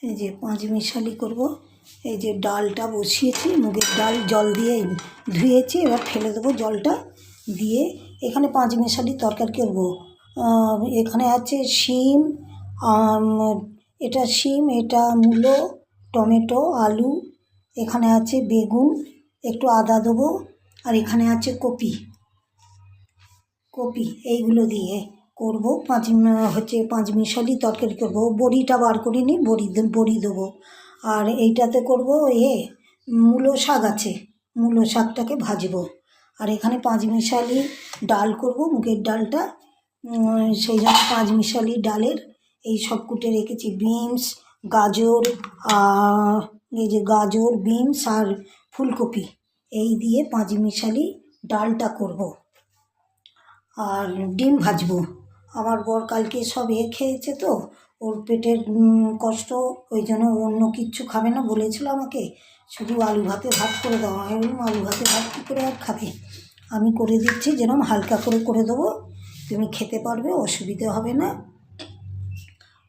এই যে পাঁচমিশালি করব। এই যে ডালটা বসিয়েছি, মুগের ডাল জল দিয়ে ধুয়েছি, এবার ফেলে দেবো জলটা দিয়ে। এখানে পাঁচমিশালি তরকারি করব। এখানে আছে শিম, এটা শিম, এটা মূলো, টমেটো, আলু, এখানে আছে বেগুন, একটু আদা দেবো, আর এখানে আছে কপি। এইগুলো দিয়ে করব। পাঁচমিশালি তরকারি করব। বড়িটা বার করে নিই, বড়ি দেবো। আর এইটাতে করব মূলো শাক আছে, মূলো শাকটাকে ভাজবো। আর এখানে পাঁচমিশালি ডাল করব, মুগের ডালটা, সেই জন্য পাঁচমিশালি ডালের এই সব কুটে রেখেছি। বিনস, গাজর, এই যে গাজর, বিনস আর ফুলকপি, এই দিয়ে পাঁচমিশালি ডালটা করব। আর ডিম ভাজবো। আমার বর কালকে সব খেয়েছে, তো ওর পেটের কষ্ট, ওই জন্য অন্য কিচ্ছু খাবে না বলেছিল আমাকে, শুধু আলু ভাতে ভাত করে দাও। আমি বললাম আলু ভাতে ভাত কী করে আর খাবে, আমি করে দিচ্ছি, যেরকম হালকা করে দেবো, তুমি খেতে পারবে, অসুবিধে হবে না।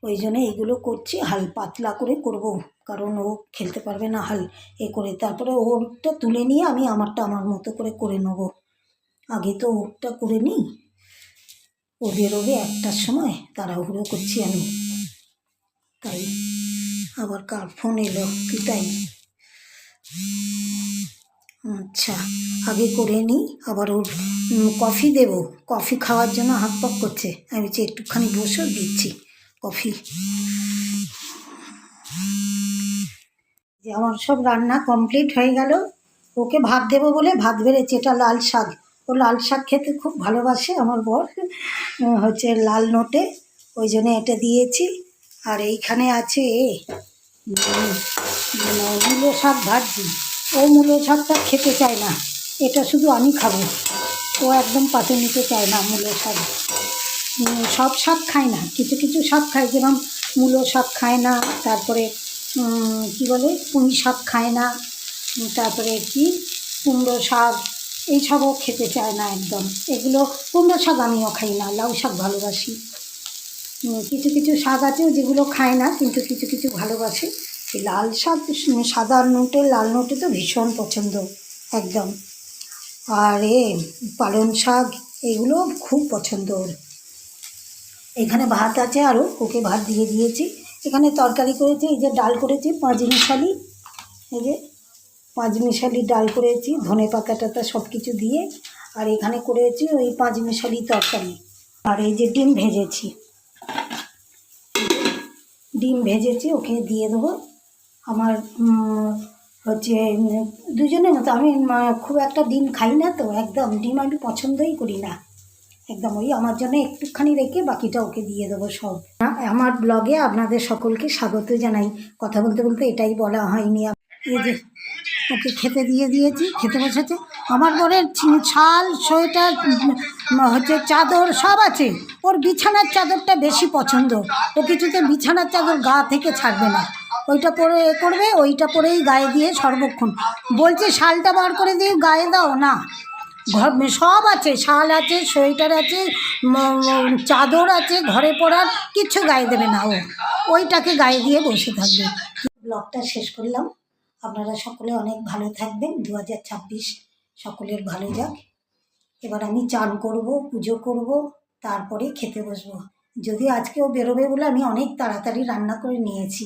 ওই জন্য এইগুলো করছি, পাতলা করে করব, কারণ ও খেলতে পারবে না করে। তারপরে ওরটা তুলে নিয়ে আমি আমারটা আমার মতো করে নেব। আগে তো ওরটা করে নিই, ও বেরোবে 1টার সময়, তাড়াহুড়ো করছি আমি, তাই। আবার কার ফোন এলো কি তাই? আচ্ছা, আগে করে নিই। আবার ওর কফি দেবো, কফি খাওয়ার জন্য হাত পাক করছে। আমি বলছি একটুখানি বসে দিচ্ছি কফি। যে আমার সব রান্না কমপ্লিট হয়ে গেল। ওকে ভাত দেবো বলে ভাত বেড়েছি। এটা লাল শাক, ও লাল শাক খেতে খুব ভালোবাসে আমার বর, লাল নোটে, ওই জন্য এটা দিয়েছি। আর এইখানে আছে মূলো শাক ভাজছি। ও মূলো শাকটা খেতে চায় না, এটা শুধু আমি খাবো। ও একদম পাতে নিতে চায় না মূলো শাক। সব শাক খায় না, কিছু কিছু শাক খায়, যেরকম মূলো শাক খায় না, তারপরে কী বলে পুঁই শাক খায় না, তারপরে কি কুমড়ো শাক, এইসবও খেতে চায় না একদম। এগুলো কুমড়ো শাক আমিও খাই না, লাউ শাক ভালোবাসি। কিছু কিছু শাক আছে যেগুলো খায় না, কিন্তু কিছু কিছু ভালোবাসে। এই লাল শাক, সাদা নোটে, লাল নোটে তো ভীষণ পছন্দ একদম। আর পালং শাক, এগুলো খুব পছন্দ ওর। এখানে ভাত আছে, আরও ওকে ভাত দিয়ে দিয়েছি। এখানে তরকারি করেছি, এই যে ডাল করেছি পাঁচমিশালি, এই যে পাঁচমিশালি ডাল করেছি, ধনে পাতা টাতা সব কিছু দিয়ে। আর এখানে করেছি ওই পাঁচমিশালি তরকারি। আর এই যে ডিম ভেজেছি, ওকে দিয়ে দেবো। আমার দুজনের মতো, আমি খুব একটা ডিম খাই না, তো একদম ডিম আমি পছন্দই করি না একদম। ওই আমার জন্য একটুখানি রেখে বাকিটা ওকে দিয়ে দেবো সব। আমার ব্লগে আপনাদের সকলকে স্বাগত জানাই। কথা বলতে বলতে এটাই বলা হয়নি। এই যে ওকে খেতে দিয়ে দিয়েছি, খেতে বসেছে। আমার বরের শাল, সোয়েটার, চাদর সব আছে। ওর বিছানার চাদরটা বেশি পছন্দ। ও কিছুতে বিছানার চাদর গা থেকে ছাড়বে না, ওইটা পরে করবে, ওইটা পরেই গায়ে দিয়ে সর্বক্ষণ। বলছে শালটা বার করে দিয়ে গায়ে দাও না, সব আছে, শাল আছে, সোয়েটার আছে, চাদর আছে, ঘরে পরার কিচ্ছু গায়ে দেবে না ও, ওইটাকে গায়ে দিয়ে বসে থাকবে। ব্লগটা শেষ করলাম। আপনারা সকলে অনেক ভালো থাকবেন। 2026 সকলের ভালো যাক। এবার আমি চান করব, পুজো করব, তারপরে খেতে বসবো। যদি আজকেও বেরোবে বলে আমি অনেক তাড়াতাড়ি রান্না করে নিয়েছি।